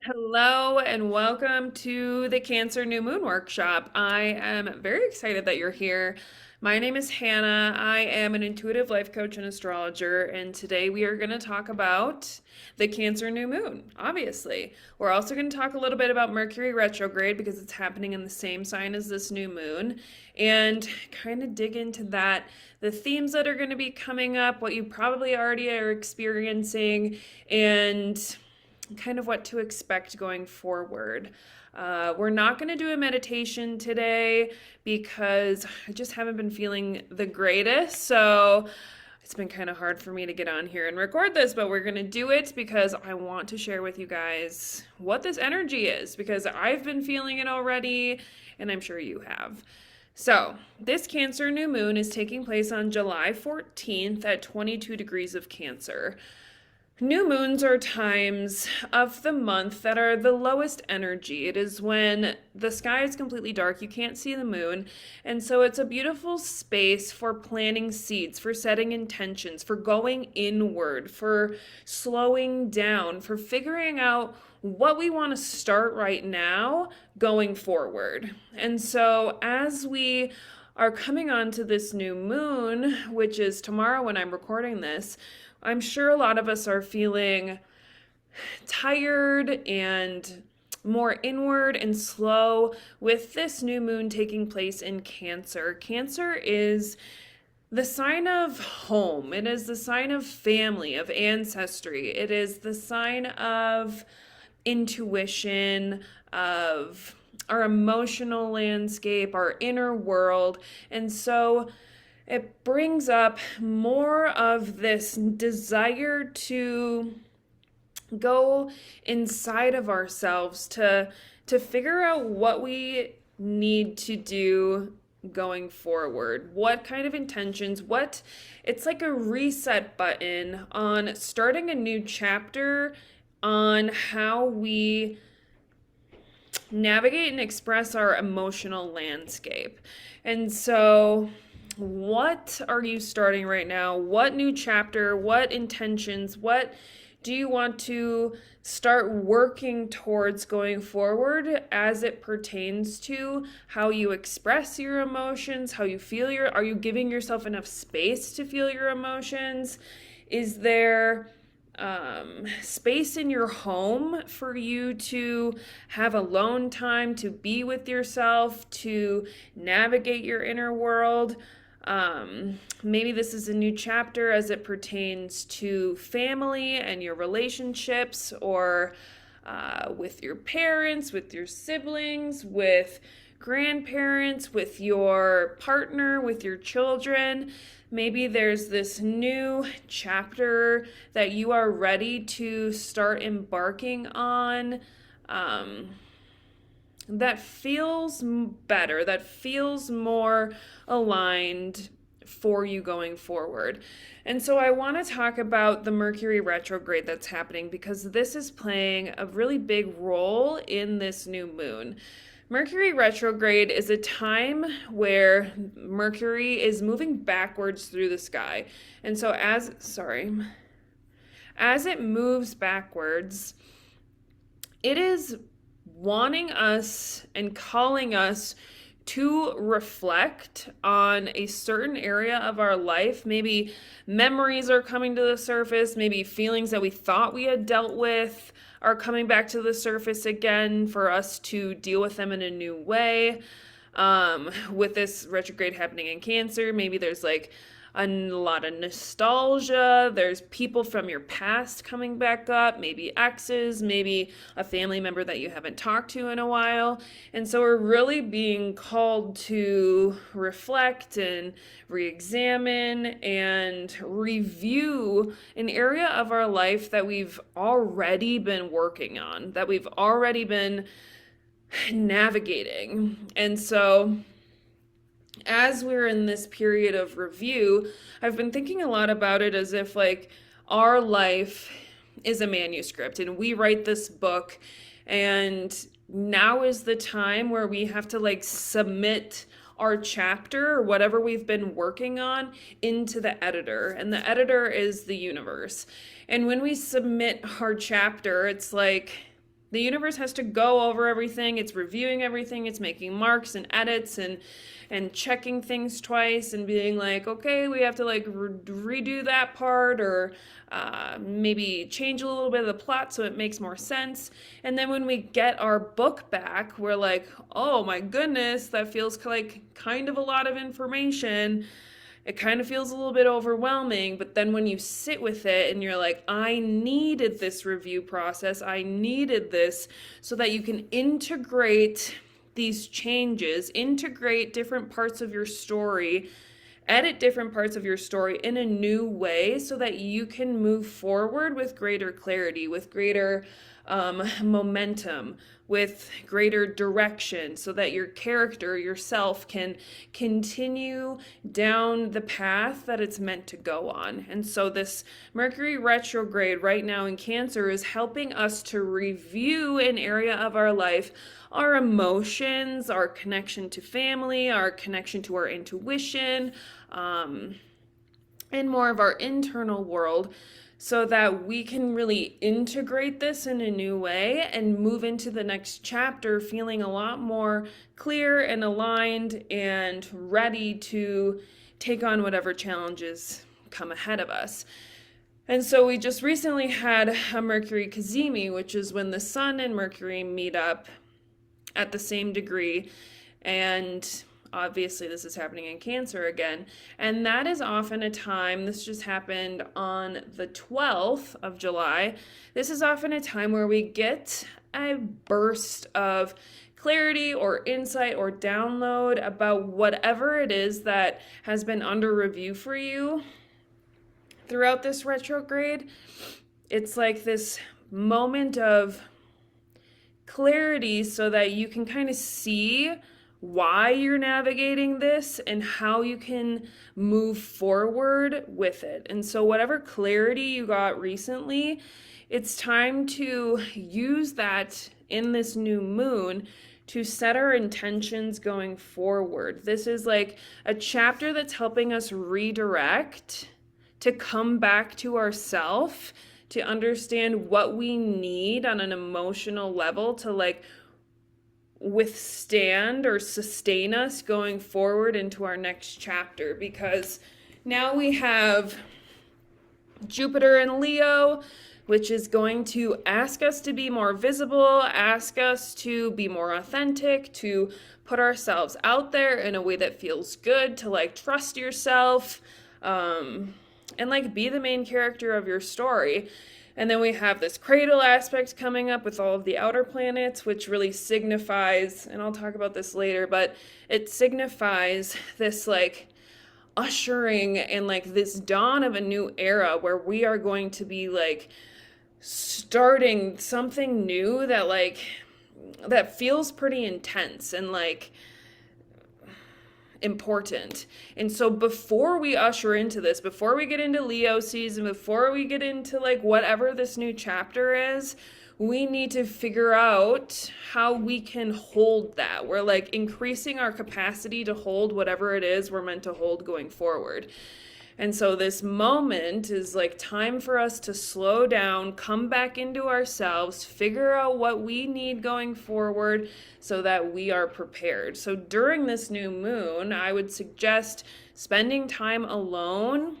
Hello and welcome to the Cancer New Moon Workshop. I am very excited that you're here. My name is Hannah. I am an intuitive life coach and astrologer, and today we are going to talk about the Cancer New Moon, obviously. We're also going to talk a little bit about Mercury Retrograde because it's happening in the same sign as this new moon, and kind of dig into that, the themes that are going to be coming up, what you probably already are experiencing, and kind of what to expect going forward. We're not going to do a meditation today because I just haven't been feeling the greatest. So it's been kind of hard for me to get on here and record this, but we're going to do it because I want to share with you guys what this energy is because I've been feeling it already and I'm sure you have. So, this Cancer new moon is taking place on July 14th at 22 degrees of Cancer. New moons are times of the month that are the lowest energy. It is when the sky is completely dark, you can't see the moon, and so it's a beautiful space for planting seeds, for setting intentions, for going inward, for slowing down, for figuring out what we want to start right now going forward. And so as we are coming on to this new moon, which is tomorrow when I'm recording this, I'm sure a lot of us are feeling tired and more inward and slow with this new moon taking place in Cancer. Cancer is the sign of home, it is the sign of family, of ancestry, it is the sign of intuition, of our emotional landscape, our inner world. And so it brings up more of this desire to go inside of ourselves to figure out what we need to do going forward. What kind of intentions, what it's like a reset button on starting a new chapter on how we navigate and express our emotional landscape. And so what are you starting right now? What new chapter? What intentions? What do you want to start working towards going forward as it pertains to how you express your emotions, how you feel are you giving yourself enough space to feel your emotions? Is there space in your home for you to have alone time, to be with yourself, to navigate your inner world? Maybe this is a new chapter as it pertains to family and your relationships, or with your parents, with your siblings, with grandparents, with your partner, with your children. Maybe there's this new chapter that you are ready to start embarking on. That feels better, that feels more aligned for you going forward. And so I want to talk about the Mercury retrograde that's happening because this is playing a really big role in this new moon. Mercury retrograde is a time where Mercury is moving backwards through the sky. And so as it moves backwards, it is wanting us and calling us to reflect on a certain area of our life. Maybe memories are coming to the surface, maybe feelings that we thought we had dealt with are coming back to the surface again for us to deal with them in a new way. With this retrograde happening in Cancer, maybe there's like a lot of nostalgia. There's people from your past coming back up, maybe exes, maybe a family member that you haven't talked to in a while. And so we're really being called to reflect and re-examine and review an area of our life that we've already been working on, that we've already been navigating. And so as we're in this period of review, I've been thinking a lot about it as if like our life is a manuscript and we write this book, and now is the time where we have to like submit our chapter or whatever we've been working on into the editor, and the editor is the universe. And when we submit our chapter, it's like The universe has to go over everything. It's reviewing everything. It's making marks and edits and checking things twice and being like, okay, we have to like redo that part, or maybe change a little bit of the plot so it makes more sense. And then when we get our book back, we're like, oh my goodness, that feels like kind of a lot of information. It kind of feels a little bit overwhelming, but then when you sit with it and you're like, I needed this review process, I needed this so that you can integrate these changes, integrate different parts of your story, edit different parts of your story in a new way so that you can move forward with greater clarity, with greater momentum, with greater direction, so that your character, yourself, can continue down the path that it's meant to go on. And so this Mercury retrograde right now in Cancer is helping us to review an area of our life, our emotions, our connection to family, our connection to our intuition, and more of our internal world, so that we can really integrate this in a new way and move into the next chapter feeling a lot more clear and aligned and ready to take on whatever challenges come ahead of us. And so we just recently had a Mercury cazimi, which is when the Sun and Mercury meet up at the same degree, and obviously this is happening in Cancer again, and that is often a time, this just happened on the 12th of July, this is often a time where we get a burst of clarity or insight or download about whatever it is that has been under review for you throughout this retrograde. It's like this moment of clarity so that you can kind of see why you're navigating this and how you can move forward with it. And so whatever clarity you got recently, it's time to use that in this new moon to set our intentions going forward. This is like a chapter that's helping us redirect, to come back to ourself, to understand what we need on an emotional level to like withstand or sustain us going forward into our next chapter. Because now we have Jupiter in Leo, which is going to ask us to be more visible, ask us to be more authentic, to put ourselves out there in a way that feels good, to like trust yourself, and like be the main character of your story. And then we have this cradle aspect coming up with all of the outer planets, which really signifies, and I'll talk about this later, but it signifies this like ushering and like this dawn of a new era where we are going to be like starting something new that feels pretty intense and like important. And so before we usher into this, before we get into Leo season, before we get into like whatever this new chapter is, we need to figure out how we can hold that. We're like increasing our capacity to hold whatever it is we're meant to hold going forward. And so this moment is like time for us to slow down, come back into ourselves, figure out what we need going forward so that we are prepared. So during this new moon, I would suggest spending time alone,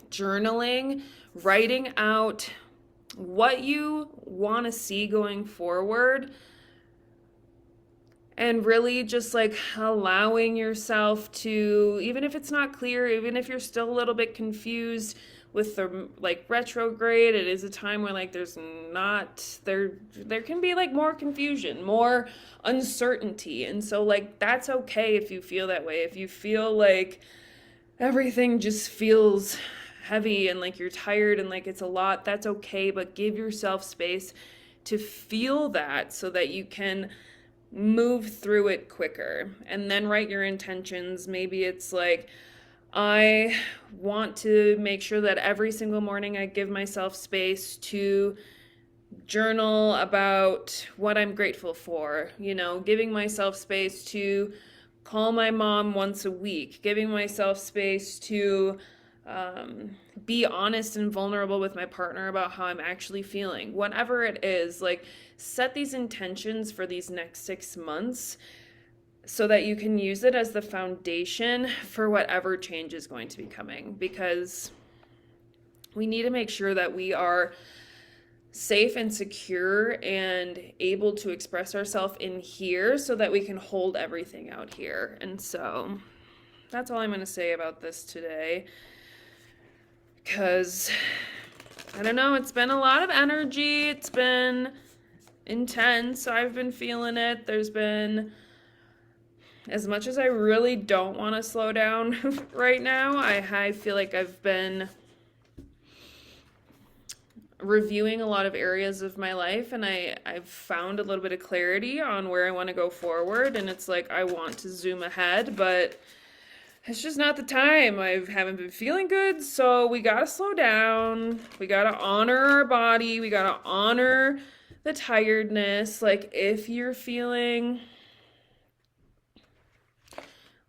journaling, writing out what you want to see going forward, and really just like allowing yourself to, even if it's not clear, even if you're still a little bit confused with the like retrograde, it is a time where like there can be like more confusion, more uncertainty. And so like that's okay if you feel that way. If you feel like everything just feels heavy and like you're tired and like it's a lot, that's okay, but give yourself space to feel that so that you can move through it quicker. And then write your intentions. Maybe it's like, I want to make sure that every single morning I give myself space to journal about what I'm grateful for, giving myself space to call my mom once a week, giving myself space to be honest and vulnerable with my partner about how I'm actually feeling. Whatever it is, like set these intentions for these next 6 months so that you can use it as the foundation for whatever change is going to be coming, because we need to make sure that we are safe and secure and able to express ourselves in here so that we can hold everything out here. And so that's all I'm going to say about this today, because I don't know, it's been a lot of energy. It's been intense. I've been feeling it. There's been, as much as I really don't want to slow down right now, I feel like I've been reviewing a lot of areas of my life, and I've found a little bit of clarity on where I want to go forward, and it's like I want to zoom ahead, but it's just not the time. I haven't been feeling good, so we gotta slow down. We gotta honor our body. We gotta honor the tiredness. Like, if you're feeling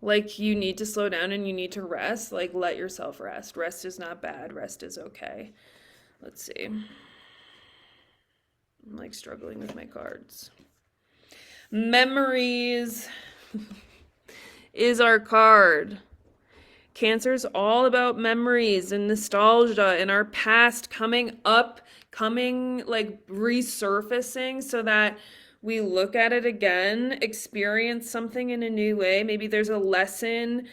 like you need to slow down and you need to rest, like, let yourself rest. Rest is not bad. Rest is okay. Let's see. I'm like struggling with my cards. Memories is our card. Cancer's all about memories and nostalgia and our past coming up, like resurfacing, so that we look at it again, experience something in a new way. Maybe there's a lesson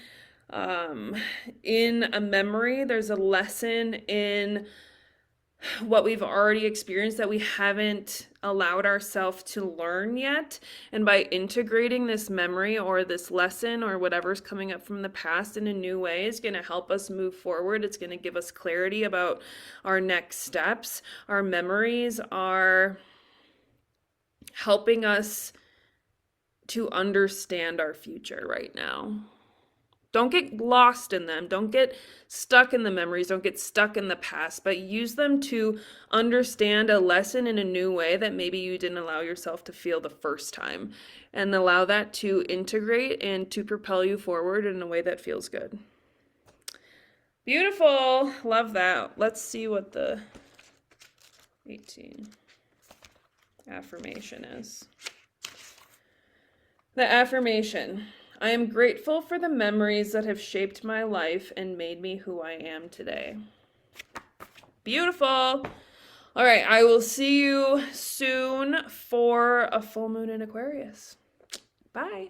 in a memory. There's a lesson in what we've already experienced that we haven't allowed ourselves to learn yet. And by integrating this memory or this lesson or whatever's coming up from the past in a new way is going to help us move forward. It's going to give us clarity about our next steps. Our memories are helping us to understand our future right now. Don't get lost in them. Don't get stuck in the memories. Don't get stuck in the past, but use them to understand a lesson in a new way that maybe you didn't allow yourself to feel the first time, and allow that to integrate and to propel you forward in a way that feels good. Beautiful. Love that. Let's see what the 18 affirmation is. The affirmation: I am grateful for the memories that have shaped my life and made me who I am today. Beautiful. All right, I will see you soon for a full moon in Aquarius. Bye.